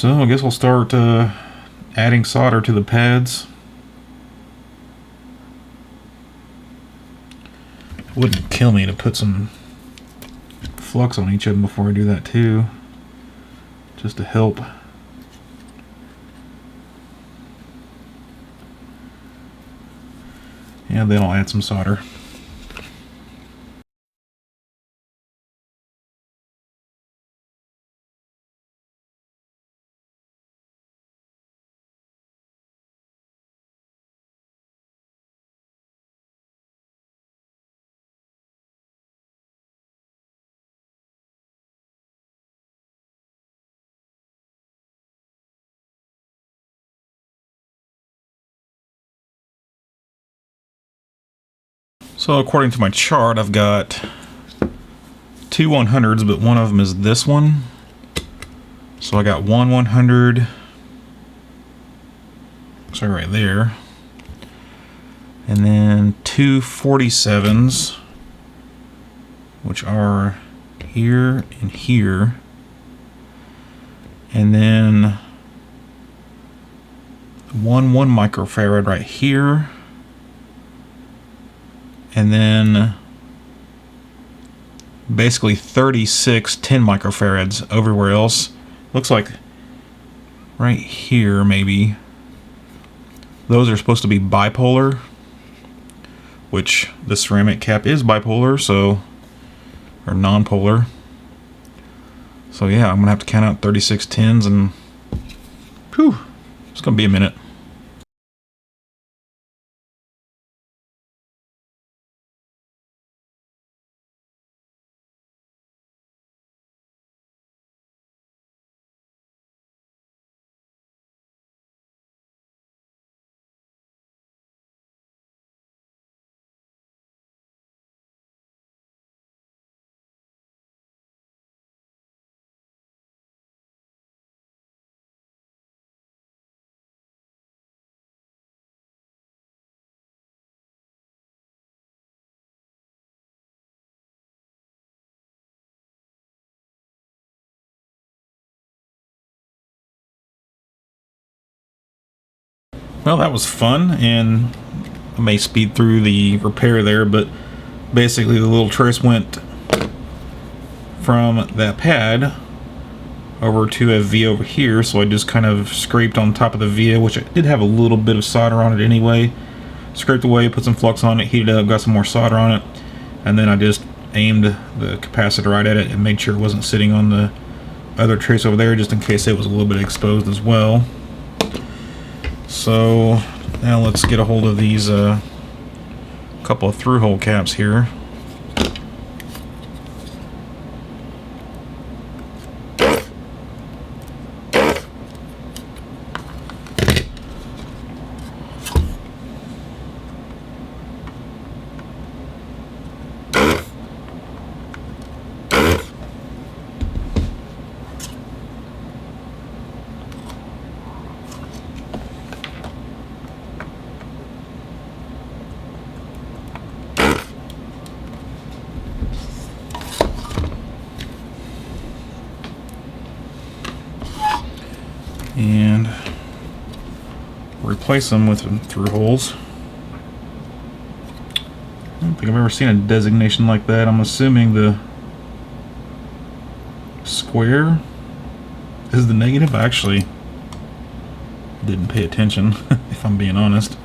So I guess we'll start adding solder to the pads. It wouldn't kill me to put some flux on each of them before I do that too, just to help. And then I'll add some solder. So according to my chart, I've got two 100s, but one of them is this one. So I got one 100, sorry, right there, and then two 47s, which are here and here, and then one 1 microfarad right here, and then basically 36 10 microfarads everywhere else. Looks like right here maybe those are supposed to be bipolar, which the ceramic cap is bipolar, so, or non-polar. So yeah, I'm gonna have to count out 36 10s, and whew, it's gonna be a minute. Well, that was fun, and I may speed through the repair there, but basically the little trace went from that pad over to a via over here, so I just kind of scraped on top of the via, which I did have a little bit of solder on it anyway. Scraped away, put some flux on it, heated it up, got some more solder on it, and then I just aimed the capacitor right at it and made sure it wasn't sitting on the other trace over there, just in case it was a little bit exposed as well. So now let's get a hold of these couple of through-hole caps here. And replace them with through holes. I don't think I've ever seen a designation like that. I'm assuming the square is the negative. I actually didn't pay attention, if I'm being honest.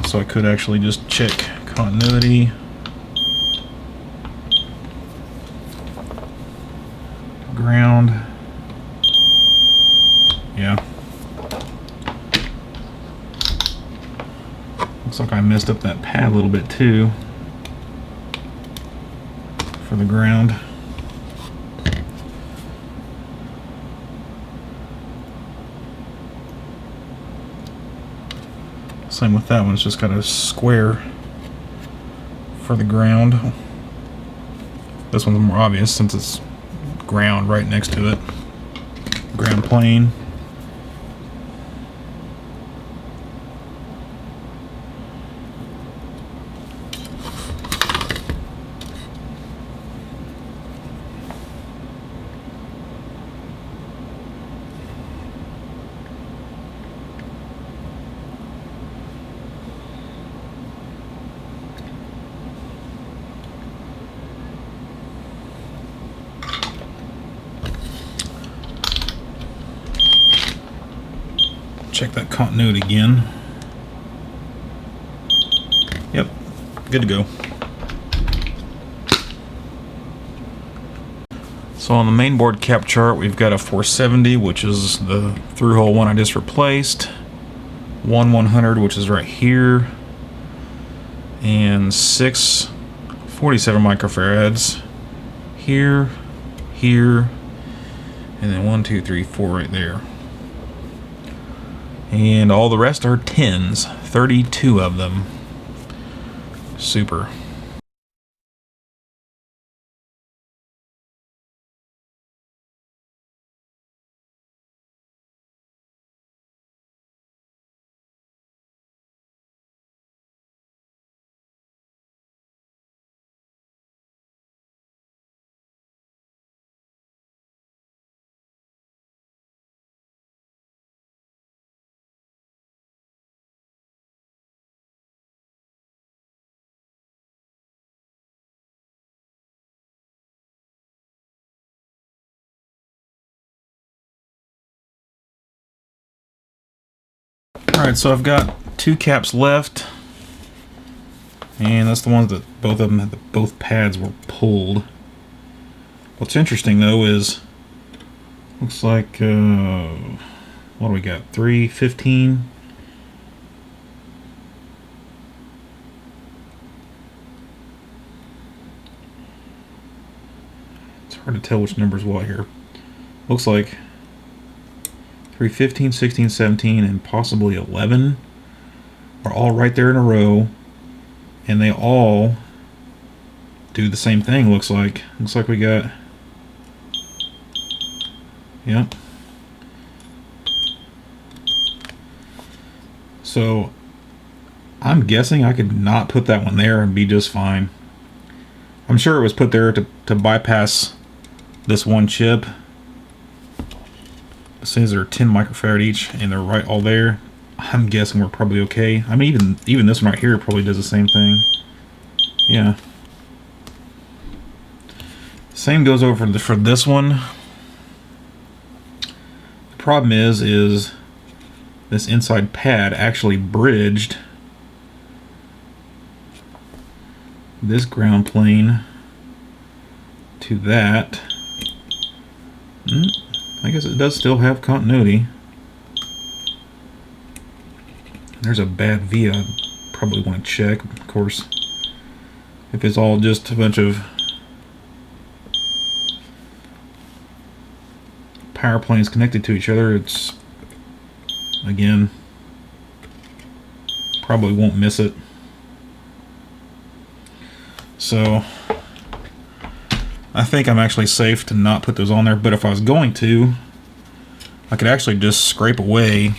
So I could actually just check continuity. Ground. Yeah. Looks like I messed up that pad a little bit too for the ground. Same with that one, it's just got a square for the ground. This one's more obvious since it's ground right next to it. Ground plane. check that continuity again. Yep, good to go. So on the mainboard cap chart, we've got a 470, which is the through-hole one I just replaced, 100, which is right here, and 6 47 microfarads here, here, and then 1, 2, 3, 4 right there. And all the rest are 10s, 32 of them. Super. Alright, so I've got 2 caps left, and that's the ones that both pads were pulled. What's interesting though is, looks like, what do we got? 315. It's hard to tell which number is what here. Looks like 315, 16, 17, and possibly 11 are all right there in a row, and they all do the same thing. Looks like we got, yep. So I'm guessing I could not put that one there and be just fine. I'm sure it was put there to bypass this one chip. It says they're 10 microfarad each, and they're right all there. I'm guessing we're probably okay. I mean, even this one right here probably does the same thing. Yeah. Same goes over for this one. The problem is this inside pad actually bridged this ground plane to that. I guess it does still have continuity. There's a bad V I probably want to check. Of course, if it's all just a bunch of power planes connected to each other, it's, again, probably won't miss it. So I think I'm actually safe to not put those on there, but if I was going to, I could actually just scrape away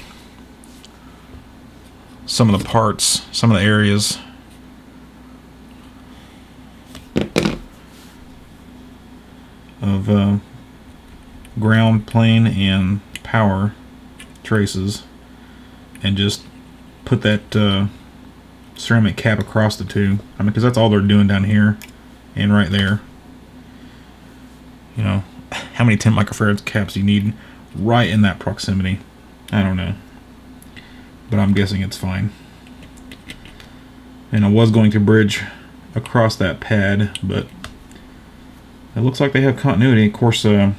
some of the parts, some of the areas. Of ground plane and power traces, and just put that ceramic cap across the two. I mean, because that's all they're doing down here and right there. You know, how many 10 microfarad caps you need right in that proximity? I don't know, but I'm guessing it's fine. And I was going to bridge across that pad, but it looks like they have continuity. Of course, we're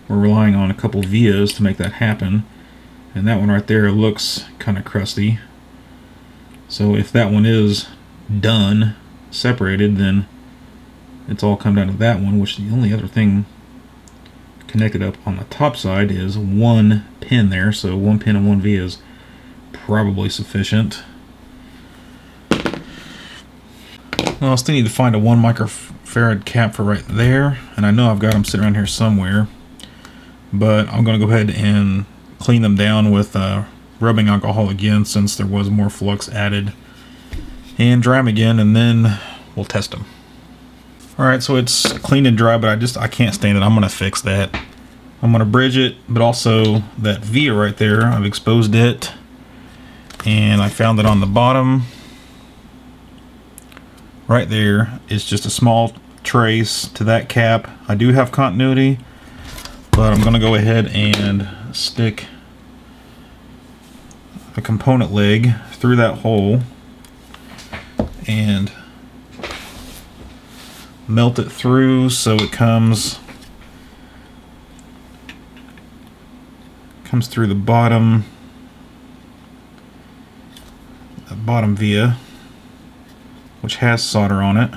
relying on a couple vias to make that happen, and that one right there looks kind of crusty. So if that one is done, separated, then it's all come down to that one, which the only other thing connected up on the top side is one pin there, so one pin and one via is probably sufficient. Well, I still need to find a 1 microfarad cap for right there, and I know I've got them sitting around here somewhere, but I'm going to go ahead and clean them down with rubbing alcohol again, since there was more flux added, and dry them again, and then we'll test them. Alright, so it's clean and dry, but I can't stand it. I'm going to fix that. I'm going to bridge it, but also that via right there, I've exposed it, and I found it on the bottom. Right there is just a small trace to that cap. I do have continuity, but I'm going to go ahead and stick a component leg through that hole and melt it through so it comes through the bottom via, which has solder on it.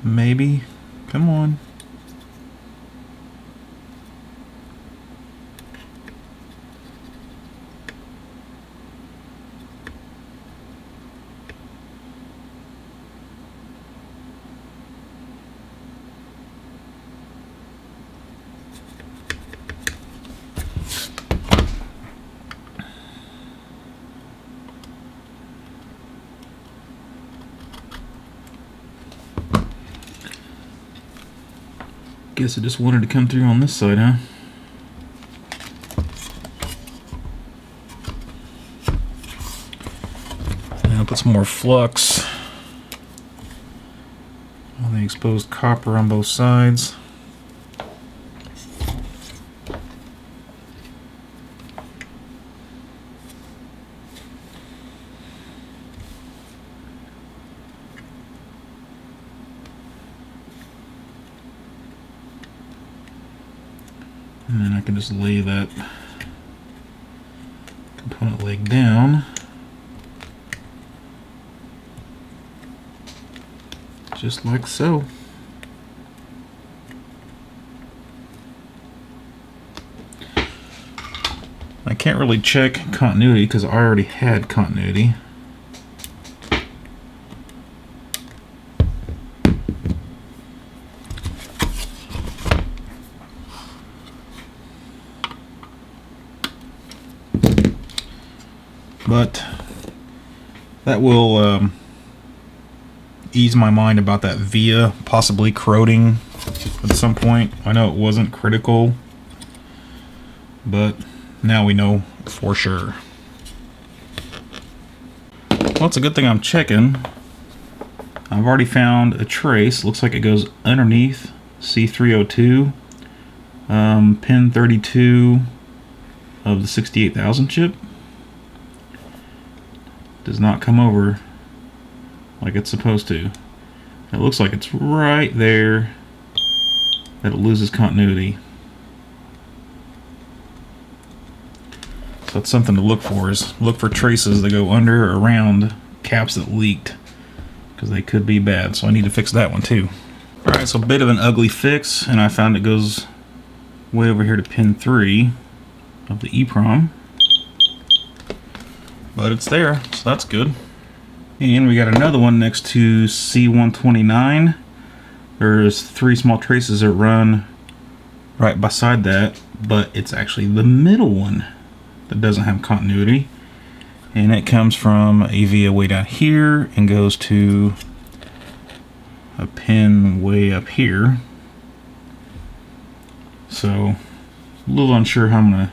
Maybe. Come on. Guess it just wanted to come through on this side, huh? Now put some more flux on the exposed copper on both sides. And then I can just lay that component leg down, just like so. I can't really check continuity because I already had continuity. But that will ease my mind about that via possibly corroding at some point. I know it wasn't critical, but now we know for sure. Well, it's a good thing I'm checking. I've already found a trace. Looks like it goes underneath C302, pin 32 of the 68,000 chip. Does not come over like it's supposed to. It looks like it's right there that it loses continuity. So that's something to look for, is look for traces that go under or around caps that leaked, because they could be bad. So I need to fix that one too. Alright, so a bit of an ugly fix, and I found it goes way over here to pin 3 of the EEPROM. But it's there, so that's good. And we got another one next to C129. There's 3 small traces that run right beside that, but it's actually the middle one that doesn't have continuity. And it comes from a via way down here and goes to a pin way up here. So, a little unsure how I'm gonna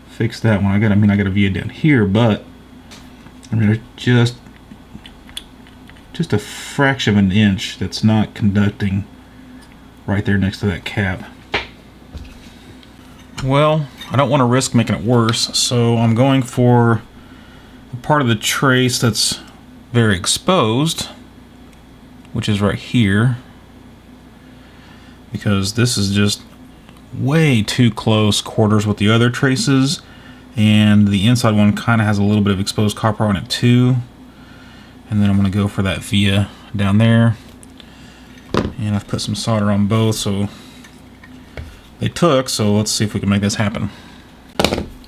fix that one. I got a via down here, but I mean, just a fraction of an inch that's not conducting right there next to that cap. Well, I don't want to risk making it worse, so I'm going for a part of the trace that's very exposed, which is right here, because this is just way too close quarters with the other traces. And the inside one kind of has a little bit of exposed copper on it too. And then I'm going to go for that via down there. And I've put some solder on both, so they took. So let's see if we can make this happen.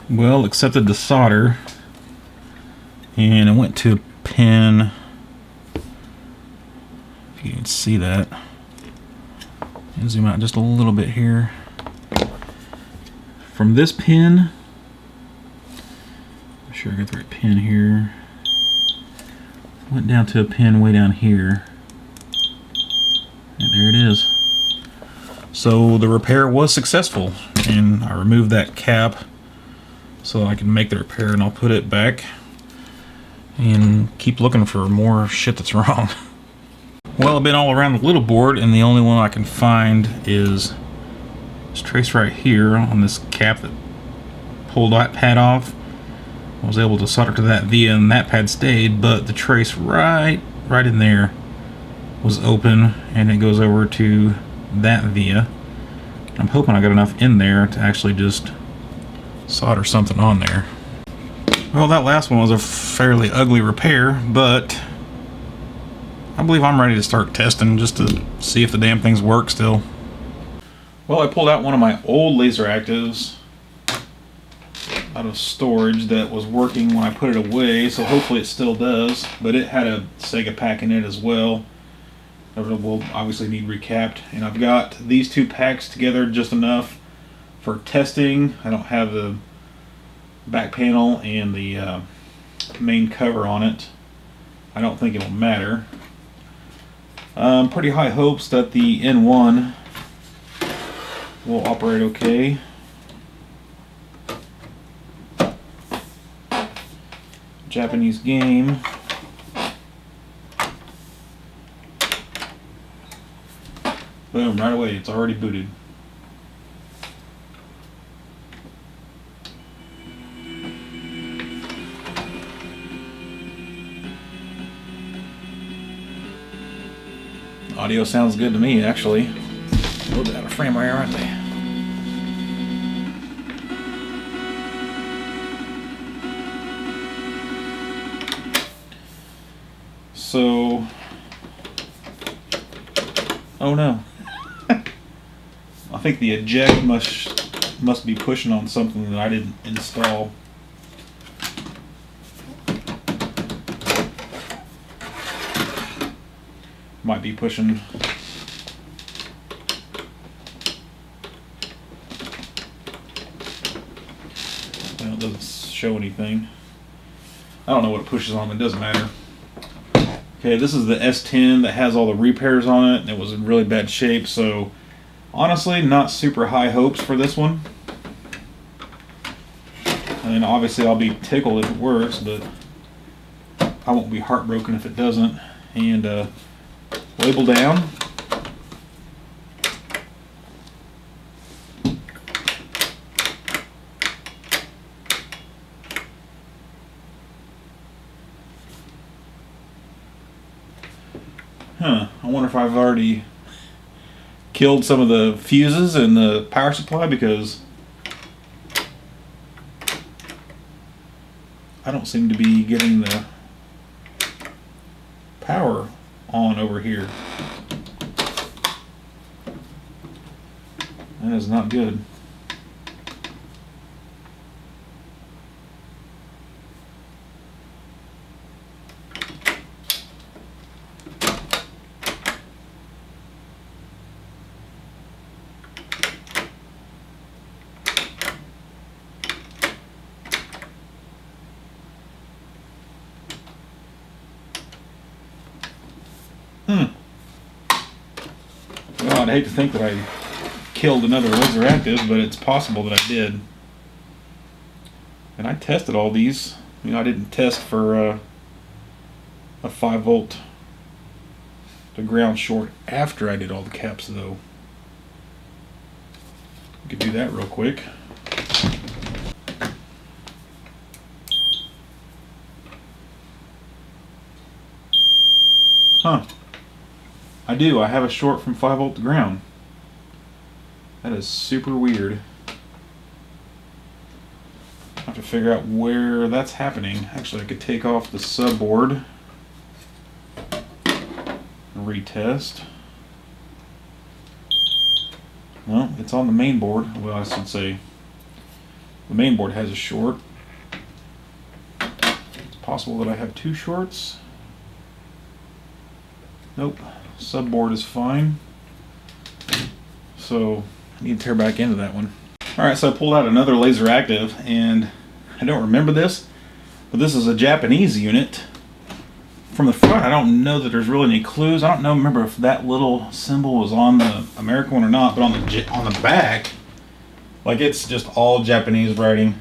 Well, accepted the solder. And I went to pin, if you can see that. And zoom out just a little bit here. From this pin, sure I got the right pin here. Went down to a pin way down here, and there it is. So the repair was successful, and I removed that cap so I can make the repair, and I'll put it back and keep looking for more shit that's wrong. Well, I've been all around the little board, and the only one I can find is this trace right here on this cap that pulled that pad off. I was able to solder to that via, and that pad stayed, but the trace right in there was open, and it goes over to that via. I'm hoping I got enough in there to actually just solder something on there. Well, that last one was a fairly ugly repair, but I believe I'm ready to start testing just to see if the damn things work still. Well, I pulled out one of my old LaserActives out of storage that was working when I put it away, so hopefully it still does, but it had a Sega Pac in it as well. It will obviously need recapped, and I've got these two packs together just enough for testing. I don't have the back panel and the main cover on it. I don't think it'll matter. Pretty high hopes that the N1 will operate okay. Japanese game. Boom, right away, it's already booted. Audio sounds good to me, actually. A little bit out of frame wire, aren't they? So, oh no. I think the eject must be pushing on something that I didn't install. Might be pushing. Well, it doesn't show anything. I don't know what it pushes on, it doesn't matter. Okay, this is the S10 that has all the repairs on it. It was in really bad shape, so honestly, not super high hopes for this one. And obviously I'll be tickled if it works, but I won't be heartbroken if it doesn't. And label down. I wonder if I've already killed some of the fuses in the power supply, because I don't seem to be getting the power on over here. That is not good. Well, I'd hate to think that I killed another LaserActive, but it's possible that I did. And I tested all these. You know, I didn't test for a 5 volt to ground short after I did all the caps, though. We could do that real quick. Huh. I do. I have a short from 5 volt to ground. That is super weird. I have to figure out where that's happening. Actually, I could take off the subboard and retest. No, it's on the main board. Well, I should say the main board has a short. It's possible that I have 2 shorts. Nope. Subboard is fine. So I need to tear back into that one. Alright, so I pulled out another LaserActive, and I don't remember this, but this is a Japanese unit. From the front, I don't know that there's really any clues. I don't remember if that little symbol was on the American one or not, but on the back, like, it's just all Japanese writing,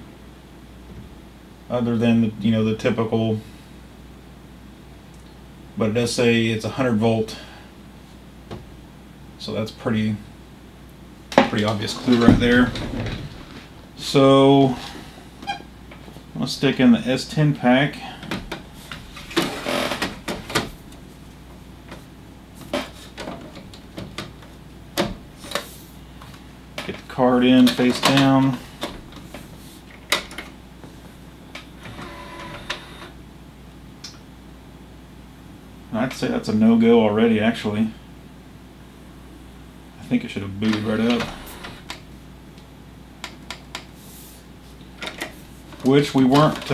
other than the typical but it does say it's 100 volt, so that's pretty obvious clue right there. So I'm gonna stick in the S10 pack. Get the card in face down. I'd say that's a no-go already, actually. I think it should have booted right up. Which we weren't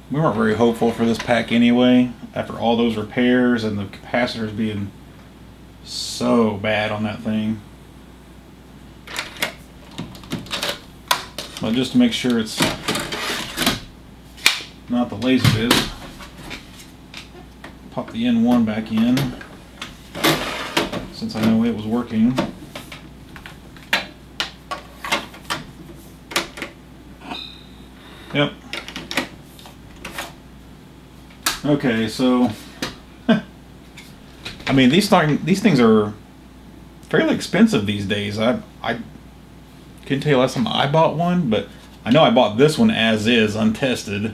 very hopeful for this pack anyway, after all those repairs and the capacitors being so bad on that thing. But just to make sure it's not the laser is, pop the N1 back in, since I know it was working. Yep. Okay, so I mean, these things are fairly expensive these days. I couldn't tell you last time I bought one, but I know I bought this one as is, untested.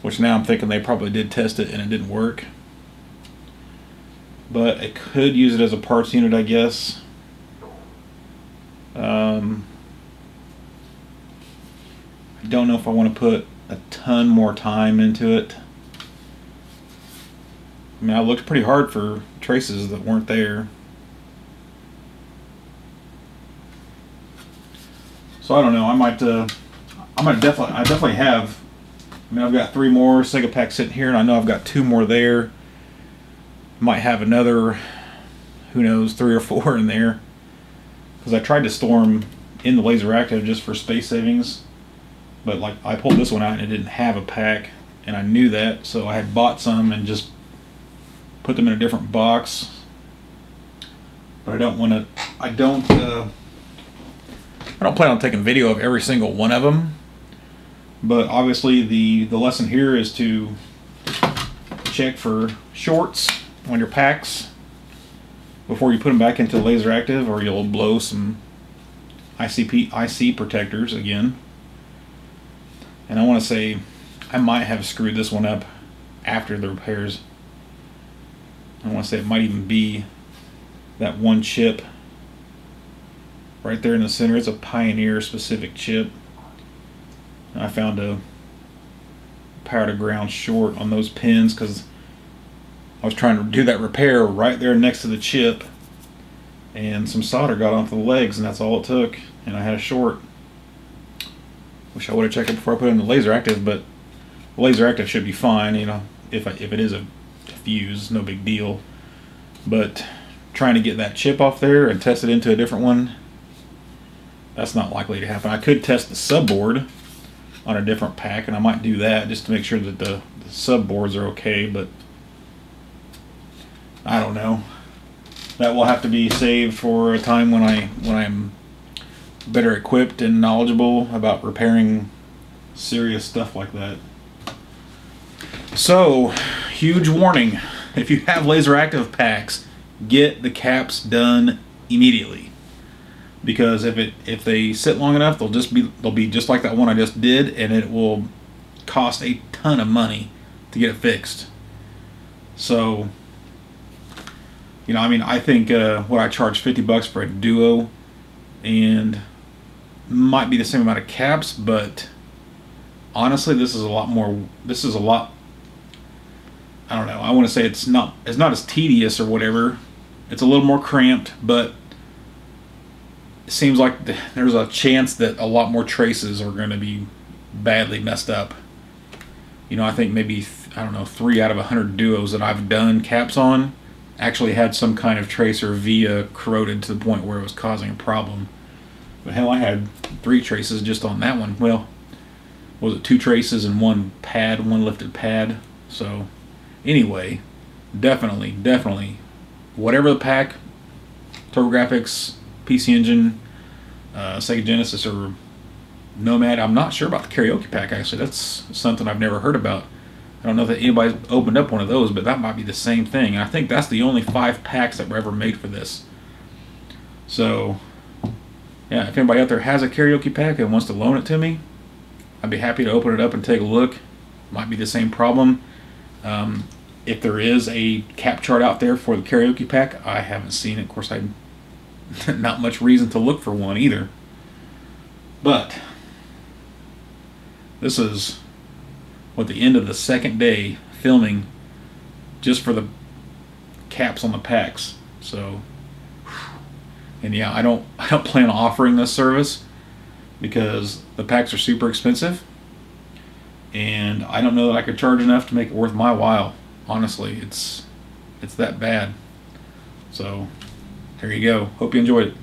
Which now I'm thinking they probably did test it and it didn't work. But I could use it as a parts unit, I guess. I don't know if I want to put a ton more time into it. I mean, I looked pretty hard for traces that weren't there. So I don't know. I definitely have. I mean, I've got 3 more Sega packs sitting here, and I know I've got 2 more there. Might have another, who knows, 3 or 4 in there. Because I tried to store them in the LaserActive just for space savings. But like, I pulled this one out and it didn't have a pack, and I knew that, so I had bought some and just put them in a different box. But I don't want to. I don't plan on taking video of every single one of them. But obviously the lesson here is to check for shorts on your packs before you put them back into LaserActive, or you'll blow some IC protectors again. And I want to say I might have screwed this one up after the repairs. I want to say it might even be that one chip right there in the center. It's a Pioneer specific chip. I found a power to ground short on those pins because I was trying to do that repair right there next to the chip, and some solder got onto the legs, and that's all it took, and I had a short. Wish I would have checked it before I put it in the LaserActive, but the LaserActive should be fine, you know, if it is a fuse, no big deal. But trying to get that chip off there and test it into a different one, that's not likely to happen. I could test the subboard on a different pack, and I might do that just to make sure that the subboards are okay, but I don't know. That will have to be saved for a time when I'm better equipped and knowledgeable about repairing serious stuff like that. So, huge warning. If you have LaserActive packs, get the caps done immediately. Because if they sit long enough, they'll be just like that one I just did, and it will cost a ton of money to get it fixed. So, you know, I mean, I think what I charge $50 for a Duo, and might be the same amount of caps, but honestly, this is a lot more. This is a lot. I don't know. I want to say it's not as tedious or whatever. It's a little more cramped, but it seems like there's a chance that a lot more traces are going to be badly messed up. You know, I think maybe, I don't know, 3 out of 100 Duos that I've done caps on actually had some kind of tracer via corroded to the point where it was causing a problem. But hell, I had 3 traces just on that one. Well, was it 2 traces and one lifted pad? So anyway, definitely, whatever the pack, TurboGrafx, PC Engine, Sega Genesis, or Nomad. I'm not sure about the karaoke pack, actually. That's something I've never heard about. I don't know that anybody's opened up one of those, but that might be the same thing. I think that's the only 5 packs that were ever made for this. So, yeah, if anybody out there has a karaoke pack and wants to loan it to me, I'd be happy to open it up and take a look. Might be the same problem. If there is a cap chart out there for the karaoke pack, I haven't seen it. Of course, I not much reason to look for one either. But this is the end of the second day filming just for the caps on the packs. So, and yeah, I don't plan on offering this service because the packs are super expensive, and I don't know that I could charge enough to make it worth my while. Honestly, it's that bad. So there you go. Hope you enjoyed it.